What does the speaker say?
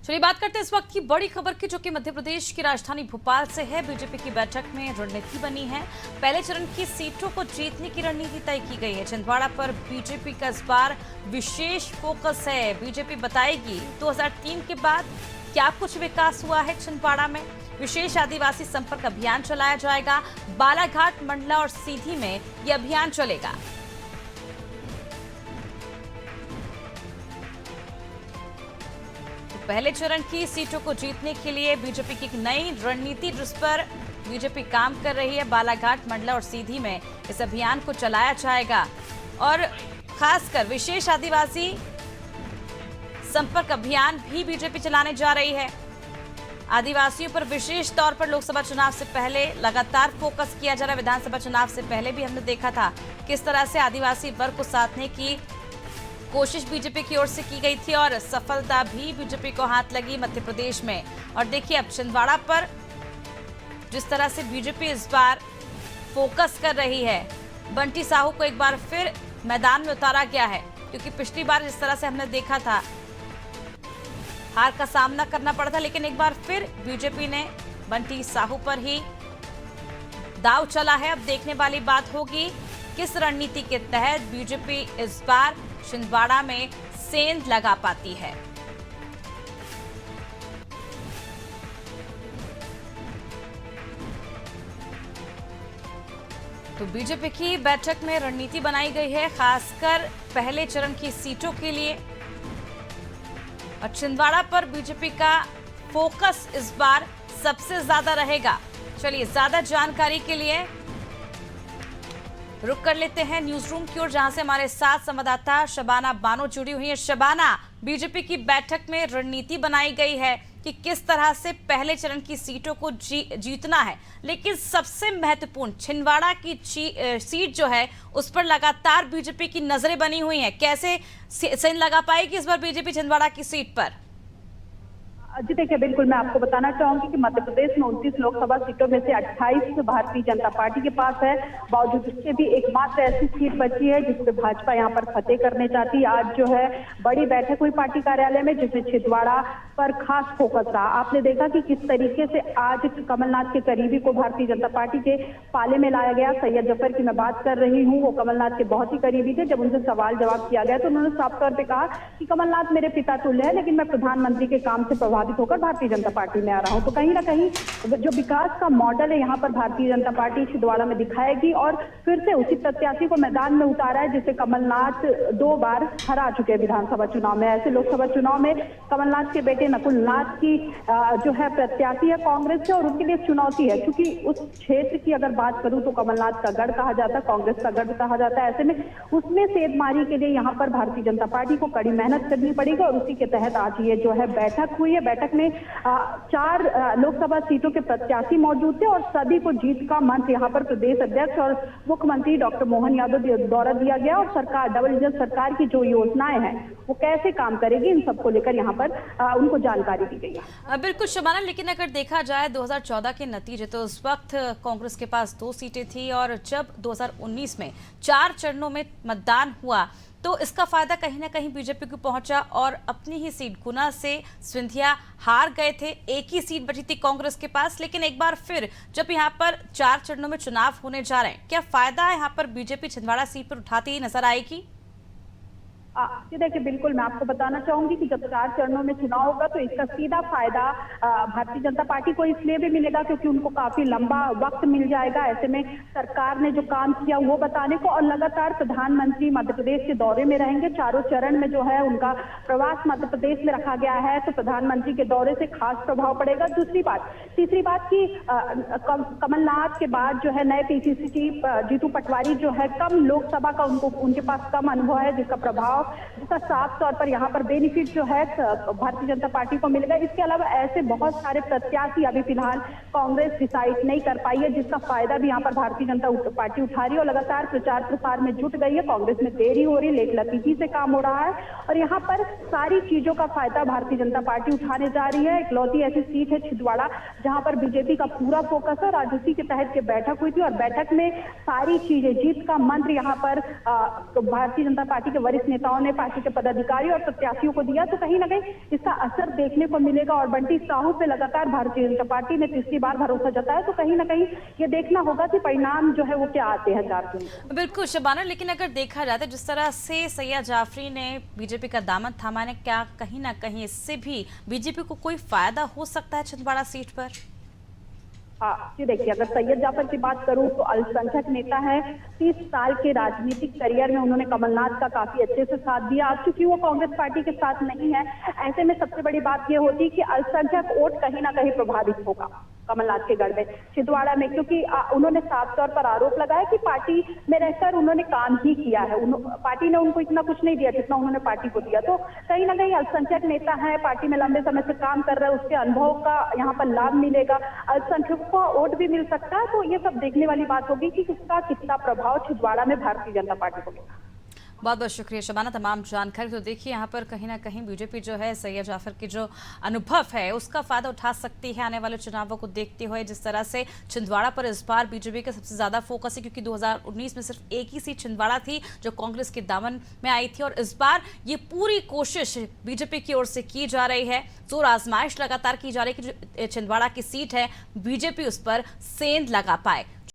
चलिए बात करते हैं इस वक्त की बड़ी खबर की, जो कि मध्य प्रदेश की राजधानी भोपाल से है। बीजेपी की बैठक में रणनीति बनी है। पहले चरण की सीटों को जीतने की रणनीति तय की गई है। छिंदवाड़ा पर बीजेपी का इस बार विशेष फोकस है। बीजेपी बताएगी 2003 के बाद क्या कुछ विकास हुआ है छिंदवाड़ा में। विशेष आदिवासी संपर्क अभियान चलाया जाएगा। बालाघाट, मंडला और सीधी में यह अभियान चलेगा। पहले चरण की सीटों को जीतने के लिए बीजेपी की एक नई रणनीति, जिस पर बीजेपी काम कर रही है। बालाघाट, मंडला और सीधी में इस अभियान को चलाया जाएगा और खासकर विशेष आदिवासी संपर्क अभियान भी बीजेपी चलाने जा रही है। आदिवासियों पर विशेष तौर पर लोकसभा चुनाव से पहले लगातार फोकस किया जा रहा है। विधानसभा चुनाव से पहले भी हमने देखा था किस तरह से आदिवासी वर्ग को साधने की कोशिश बीजेपी की ओर से की गई थी और सफलता भी बीजेपी को हाथ लगी मध्य प्रदेश में। और देखिए अब छिंदवाड़ा पर जिस तरह से बीजेपी इस बार फोकस कर रही है। बंटी साहू को एक बार फिर मैदान में उतारा गया है, क्योंकि पिछली बार जिस तरह से हमने देखा था हार का सामना करना पड़ा था, लेकिन एक बार फिर बीजेपी ने बंटी साहू पर ही दाव चला है। अब देखने वाली बात होगी किस रणनीति के तहत बीजेपी इस बार छिंदवाड़ा में सेंध लगा पाती है। तो बीजेपी की बैठक में रणनीति बनाई गई है, खासकर पहले चरण की सीटों के लिए। और छिंदवाड़ा पर बीजेपी का फोकस इस बार सबसे ज्यादा रहेगा। चलिए ज्यादा जानकारी के लिए रुक कर लेते हैं न्यूज रूम की ओर, जहां से हमारे साथ संवाददाता शबाना बानो जुड़ी हुई है। शबाना, बीजेपी की बैठक में रणनीति बनाई गई है कि किस तरह से पहले चरण की सीटों को जीतना है, लेकिन सबसे महत्वपूर्ण छिंदवाड़ा की सीट जो है उस पर लगातार बीजेपी की नजरें बनी हुई हैं। कैसे सेंध लगा पाएगी इस बार बीजेपी छिंदवाड़ा की सीट पर? जी देखिए, बिल्कुल मैं आपको बताना चाहूंगी कि मध्य प्रदेश में 29 लोकसभा सीटों में से 28 भारतीय जनता पार्टी के पास है। बावजूद इसके भी एकमात्र ऐसी सीट बची है जिस पे भाजपा यहाँ पर फतेह करने चाहती है। आज जो है बड़ी बैठक हुई पार्टी कार्यालय में, जिसमें छिंदवाड़ा पर खास फोकस रहा। आपने देखा कि किस तरीके से आज कमलनाथ के करीबी को भारतीय जनता पार्टी के पाले में लाया गया। सैयद जफर की मैं बात कर रही हूँ, वो कमलनाथ के बहुत ही करीबी थे। जब उनसे सवाल जवाब किया गया तो उन्होंने साफ तौर पर कहा कि कमलनाथ मेरे पिता तुल्य है, लेकिन मैं प्रधानमंत्री के काम से प्रभावित होकर भारतीय जनता पार्टी में आ रहा हूं। तो कहीं ना कहीं जो विकास का मॉडल है यहाँ पर भारतीय जनता पार्टी छिंदवाड़ा में दिखाएगी और फिर से उसी प्रत्याशी को मैदान में उतारा है जिसे कमलनाथ 2 बार हरा चुके हैं विधानसभा चुनाव में। ऐसे लोकसभा चुनाव में कमलनाथ के बेटे नकुल नाथ की जो है प्रत्याशी है कांग्रेस से, और उनके लिए चुनौती है, क्योंकि उस क्षेत्र की अगर बात करूं तो कमलनाथ का गढ़ कहा जाता है, कांग्रेस का गढ़ कहा जाता है। ऐसे में उसमें सेंधमारी के लिए यहाँ पर भारतीय जनता पार्टी को कड़ी मेहनत करनी पड़ेगी और उसी के तहत आज ये जो है बैठक हुई है। बैठक में 4 लोकसभा सीटों के प्रत्याशी मौजूद थे और सभी को जीत का मंच यहाँ पर प्रदेश अध्यक्ष और मुख्यमंत्री डॉक्टर मोहन यादव द्वारा दिया गया। और सरकार, डबल इंजन सरकार की जो योजनाएं हैं वो कैसे काम करेगी, इन सबको लेकर यहाँ पर उनको जानकारी दी गई है। बिल्कुल शबाना, लेकिन अगर देखा जाए 2014 के नतीजे, तो उस वक्त कांग्रेस के पास 2 सीटें थी और जब 2019 में 4 चरणों में मतदान हुआ तो इसका फायदा कहीं ना कहीं बीजेपी को पहुंचा और अपनी ही सीट गुना से सिंधिया हार गए थे। एक ही सीट बची थी कांग्रेस के पास, लेकिन एक बार फिर जब यहाँ पर 4 चरणों में चुनाव होने जा रहे हैं, क्या फायदा यहाँ पर बीजेपी छिंदवाड़ा सीट पर उठाती ही नजर आएगी? जी देखिए, बिल्कुल मैं आपको बताना चाहूंगी कि जब 4 चरणों में चुनाव होगा तो इसका सीधा फायदा भारतीय जनता पार्टी को इसलिए भी मिलेगा क्योंकि उनको काफी लंबा वक्त मिल जाएगा। ऐसे में सरकार ने जो काम किया वो बताने को, और लगातार प्रधानमंत्री मध्य प्रदेश के दौरे में रहेंगे। चारों चरण में जो है उनका प्रवास मध्य प्रदेश में रखा गया है, तो प्रधानमंत्री के दौरे से खास प्रभाव पड़ेगा। तीसरी बात की कमलनाथ के बाद जो है नए पीसीसी चीफ जीतू पटवारी जो है, कम लोकसभा का उनके पास कम अनुभव है, जिसका प्रभाव, जिसका साफ तौर पर यहाँ पर बेनिफिट जो है भारतीय जनता पार्टी को मिलेगा। इसके अलावा ऐसे बहुत सारे प्रत्याशी अभी फिलहाल कांग्रेस डिसाइड नहीं कर पाई है, जिसका फायदा भी यहाँ पर भारतीय जनता पार्टी उठा रही है और लगातार प्रचार प्रसार में जुट गई है। कांग्रेस में देरी हो रही है, लेट लतीफी से काम हो रहा है और यहाँ पर सारी चीजों का फायदा भारतीय जनता पार्टी उठाने जा रही है। इकलौती ऐसी सीट है छिंदवाड़ा जहाँ पर बीजेपी का पूरा फोकस है और आज उसी के तहत बैठक हुई थी और बैठक में सारी चीजें, जीत का मंत्र यहाँ पर भारतीय जनता पार्टी के वरिष्ठ नेताओं नेताओं ने, पार्टी के पदाधिकारी और प्रत्याशियों को दिया, तो कहीं ना कहीं इसका असर देखने को मिलेगा। और बंटी साहू पे लगातार भारतीय जनता पार्टी ने तीसरी बार भरोसा जताया, तो कहीं ना कहीं ये देखना होगा कि परिणाम जो है वो क्या आते हैं 4 जून को। बिल्कुल शबाना, लेकिन अगर देखा जाता है जिस तरह से सैयद जाफरी ने बीजेपी का दामन थामा है, क्या कहीं ना कहीं इससे भी बीजेपी को कोई फायदा हो सकता है छिंदवाड़ा सीट पर? हाँ जी, देखिए अगर सैयद जाफर की बात करूं तो अल्पसंख्यक नेता है। 30 साल के राजनीतिक करियर में उन्होंने कमलनाथ का काफी अच्छे से साथ दिया। अब चूंकि वो कांग्रेस पार्टी के साथ नहीं है, ऐसे में सबसे बड़ी बात ये होती कि अल्पसंख्यक वोट कहीं ना कहीं प्रभावित होगा कमलनाथ के गढ़ में, छिंदवाड़ा में, क्योंकि उन्होंने साफ तौर पर आरोप लगाया कि पार्टी में रहकर उन्होंने काम ही किया है, पार्टी ने उनको इतना कुछ नहीं दिया जितना उन्होंने पार्टी को दिया। तो कहीं ना कहीं अल्पसंख्यक नेता है, पार्टी में लंबे समय से काम कर रहे हैं, उसके अनुभव का यहाँ पर लाभ मिलेगा, अल्पसंख्यकों को वोट भी मिल सकता है। तो ये सब देखने वाली बात होगी कि किसका कितना प्रभाव छिंदवाड़ा में भारतीय जनता पार्टी को मिला। बहुत बहुत शुक्रिया शबाना तमाम जानकारी। तो देखिए यहाँ पर कहीं ना कहीं बीजेपी जो है सैयद जाफर की जो अनुभव है उसका फायदा उठा सकती है आने वाले चुनावों को देखते हुए। जिस तरह से छिंदवाड़ा पर इस बार बीजेपी का सबसे ज्यादा फोकस है, क्योंकि 2019 में सिर्फ एक ही सीट छिंदवाड़ा थी जो कांग्रेस के दामन में आई थी, और इस बार ये पूरी कोशिश बीजेपी की ओर से की जा रही है, जोर आजमाइश लगातार की जा रही है कि जो छिंदवाड़ा की सीट है बीजेपी उस पर सेंध लगा पाए।